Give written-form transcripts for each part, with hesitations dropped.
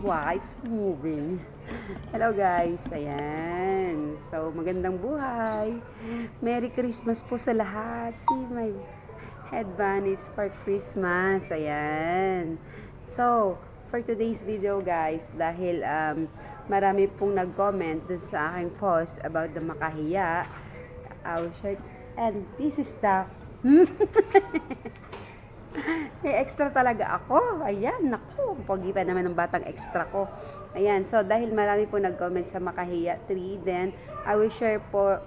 Wow, it's moving. Hello guys, ayan. So, magandang buhay. Merry Christmas po sa lahat. See my headband, it's for Christmas. Ayan. So, for today's video guys, dahil marami pong nag-comment dun sa aking post about the makahiya, our shirt, and this is the may extra talaga ako. Ayan, naku. Pogi pa naman ng batang extra ko. Ayan, so dahil marami po nag-comment sa Makahiya 3, then I will share po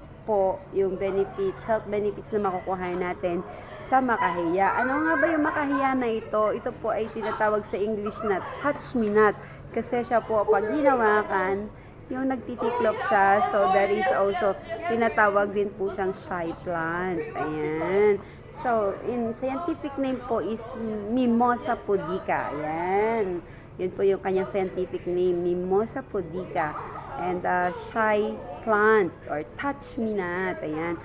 yung benefits, health benefits na makukuha natin sa Makahiya. Ano nga ba yung Makahiya na ito? Ito po ay tinatawag sa English na touch me not. Kasi siya po, pag hinawakan, yung nagtitiklop siya. So, there is also, tinatawag din po siyang shy plant. Ayan. So, in scientific name po is Mimosa pudica. Ayan. Yun po yung kanyang scientific name, Mimosa pudica. And shy plant or touch me not. Ayan.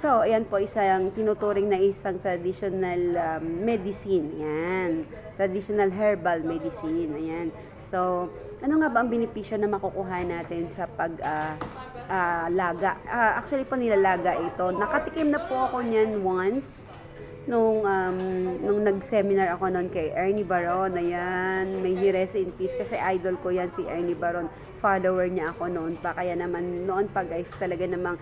So, ayan po isang tinuturing na isang traditional medicine. Ayan. Traditional herbal medicine. Ayan. So, ano nga ba ang benepisyo na makukuha natin sa laga? Actually po nilalaga ito. Nakatikim na po ako niyan once nung nag-seminar ako noon kay Ernie Baron. Ayan, may he rest in peace kasi idol ko yan si Ernie Baron. Follower niya ako noon pa. Kaya naman noon pa guys, talaga namang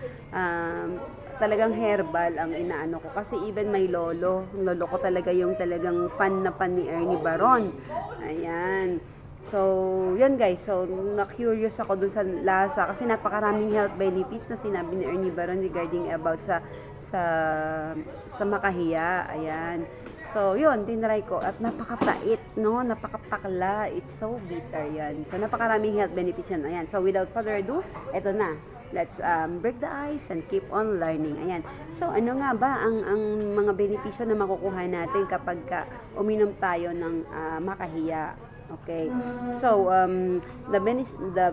talagang herbal ang inaano ko. Kasi even may lolo ko talaga yung talagang fan na fan ni Ernie Baron. Ayan. So, yun guys. So, na-curious ako dun sa lasa kasi napakaraming health benefits na sinabi ni Ernie Baron regarding about sa Makahiya. Ayan. So, yun, tinry ko. At napakapait, no? Napakapakla. It's so bitter yan. So, napakaraming health benefits yan. Ayan. So, without further ado, eto na. Let's break the ice and keep on learning. Ayan. So, ano nga ba ang mga benepisyo na makukuha natin kapag uminom tayo ng Makahiya? Okay, so the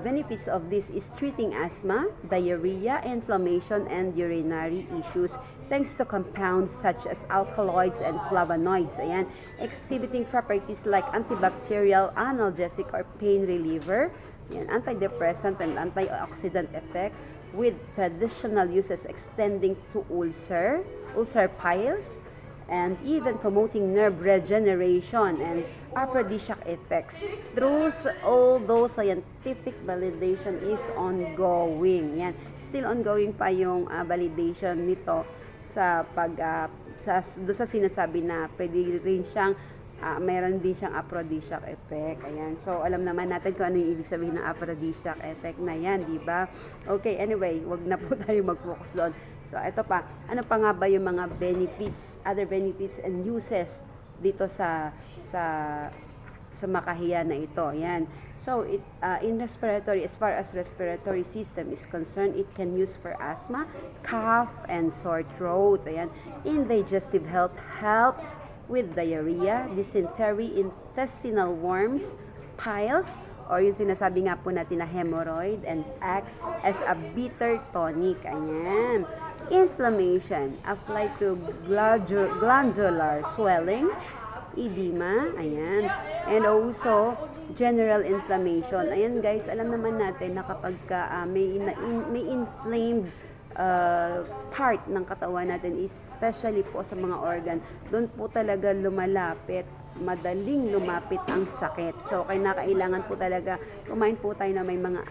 benefits of this is treating asthma, diarrhea, inflammation, and urinary issues thanks to compounds such as alkaloids and flavonoids. Ayan, exhibiting properties like antibacterial, analgesic, or pain reliever, ayan, antidepressant, and antioxidant effect with traditional uses extending to ulcer piles, and even promoting nerve regeneration and aphrodisiac effects. Through all those scientific validation is ongoing. Yan. Still ongoing pa yung validation nito sa doon sa sinasabi na pwede rin siyang meron din siyang aphrodisiac effect. Ayan. So, alam naman natin kung ano yung ibig sabihin ng aphrodisiac effect na yan, di ba? Okay, anyway, wag na po tayo mag-focus doon. So, ito pa. Ano pa nga ba yung mga benefits, other benefits and uses dito sa Makahiya na ito? Ayan. So, in respiratory, as far as respiratory system is concerned, it can use for asthma, cough, and sore throat. Ayan. In digestive health, helps with diarrhea, dysentery, intestinal worms, piles, or yung sinasabi nga po natin na hemorrhoid, and act as a bitter tonic. Ayan. Inflammation, apply to glandular swelling, edema, ayan, and also general inflammation. Ayan guys, alam naman natin na kapag may inflamed part ng katawan natin, especially po sa mga organ, doon po talaga madaling lumapit ang sakit. So, kailangan po talaga kumain po tayo na may mga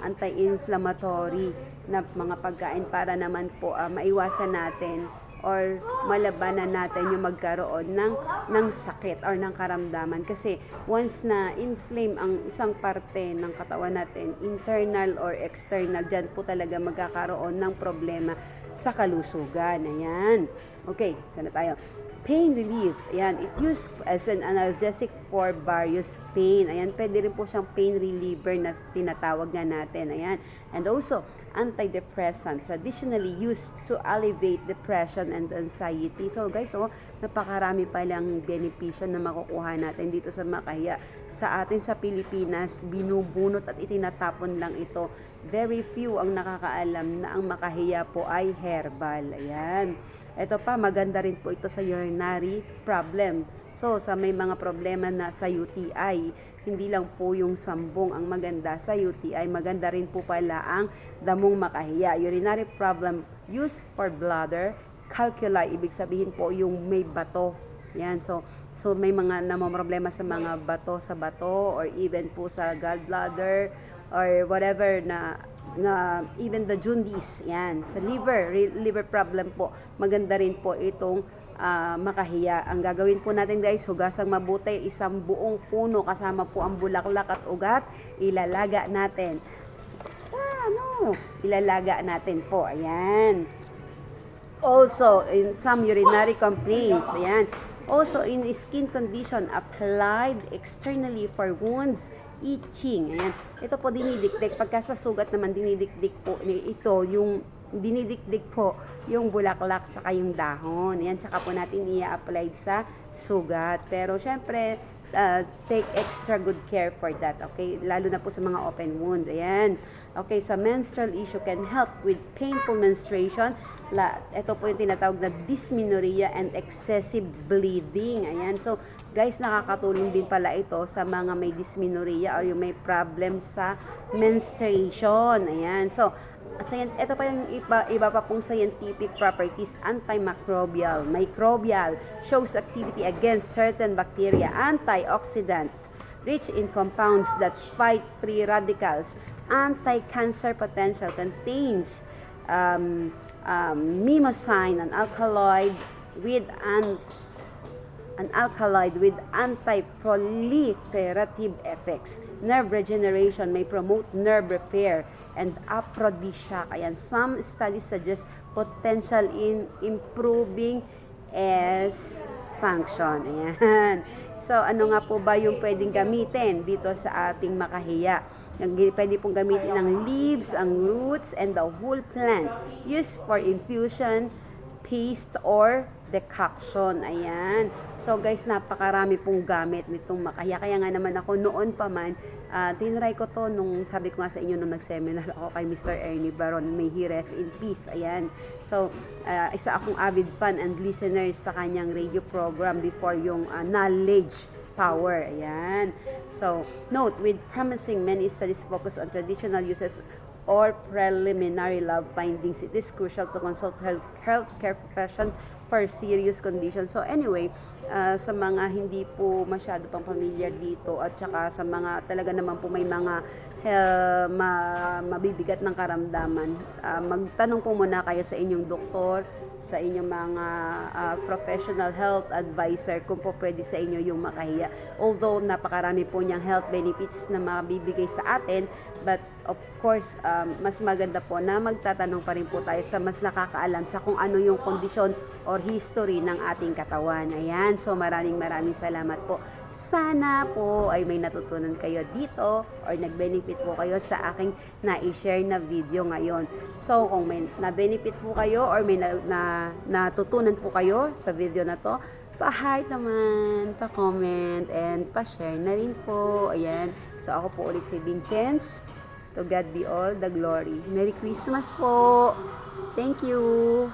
anti-inflammatory na mga pagkain para naman po maiwasan natin or malabanan natin yung magkaroon ng sakit or ng karamdaman. Kasi once na inflame ang isang parte ng katawan natin, internal or external, dyan po talaga magkakaroon ng problema sa kalusugan. Ayan. Okay, sana tayo. Pain relief. Ayan, it used as an analgesic for various pain. Ayan, pwede rin po siyang pain reliever na tinatawag nga natin. Ayan. And also, antidepressant, traditionally used to alleviate depression and anxiety. So guys, napakarami pa lang benepisyo na makukuha natin dito sa Makahiya. Sa atin sa Pilipinas, binubunot at itinatapon lang ito. Very few ang nakakaalam na ang Makahiya po ay herbal. Ayan. Ito pa, maganda rin po ito sa urinary problem. So, sa may mga problema na sa UTI, hindi lang po yung sambong ang maganda sa UTI, maganda rin po pala ang damong makahiya. Urinary problem used for bladder, calculi, ibig sabihin po yung may bato. Yan, so may mga namomroblema sa mga bato sa bato or even po sa gallbladder or whatever na even the jaundice, yan, sa liver problem po, maganda rin po itong makahiya. Ang gagawin po natin guys, hugasang mabuti isang buong puno kasama po ang bulaklak at ugat, ilalaga natin. Ilalaga natin po, ayan. Also, in some urinary complaints, ayan. Also, in skin condition, applied externally for wounds, itching. Ayan. Ito po dinidikdik. Pagka sa sugat naman, dinidikdik po ito, yung dinidikdik po yung bulaklak saka yung dahon. Ayan, saka po natin i-apply sa sugat. Pero, syempre, take extra good care for that. Okay? Lalo na po sa mga open wounds. Ayan. Okay, sa menstrual issue can help with painful menstruation. Ito po yung tinatawag na dysmenorrhea and excessive bleeding. Ayan. So, guys, nakakatulong din pala ito sa mga may dysmenorrhea or yung may problem sa menstruation. Ayan. So, ito pa yung iba pa pong scientific properties. Antimicrobial, microbial, shows activity against certain bacteria, antioxidant, rich in compounds that fight free radicals, anti-cancer potential, contains mimosine, an alkaloid with anti-proliferative effects. Nerve regeneration, may promote nerve repair and aphrodisiac. Ayan, some studies suggest potential in improving S function. Ayan. So, ano nga po ba yung pwedeng gamitin dito sa ating makahiya? Pwede pong gamitin ang leaves, ang roots, and the whole plant. Used for infusion, paste, or decoction. Ayan. So guys, napakarami pong gamit nitong makahiya. Kaya nga naman ako noon pa man, tinry ko to nung sabi ko nga sa inyo nung nag-seminar ako kay Mr. Ernie Baron. May he rest in peace. Ayan. So, isa akong avid fan and listener sa kanyang radio program before yung knowledge power. Ayan. So, note, with promising, many studies focus on traditional uses or preliminary lab findings. It is crucial to consult healthcare profession for serious conditions. So, anyway, sa mga hindi po masyado pang familiar dito at saka sa mga talaga naman po may mga mabibigat ng karamdaman, magtanong po muna kayo sa inyong doktor, sa inyong mga professional health advisor kung po pwede sa inyo yung makahiya. Although napakarami po niyang health benefits na mabibigay sa atin, but of course, mas maganda po na magtatanong pa rin po tayo sa mas nakakaalam sa kung ano yung kondisyon or history ng ating katawan. Ayan, so maraming salamat po. Sana po ay may natutunan kayo dito or nag-benefit po kayo sa aking na-share na video ngayon. So, kung may na-benefit po kayo or may natutunan po kayo sa video na to, pa-heart naman, pa-comment, and pa-share na rin po. Ayan. So, ako po ulit si Vincenz. To God be all the glory. Merry Christmas po! Thank you!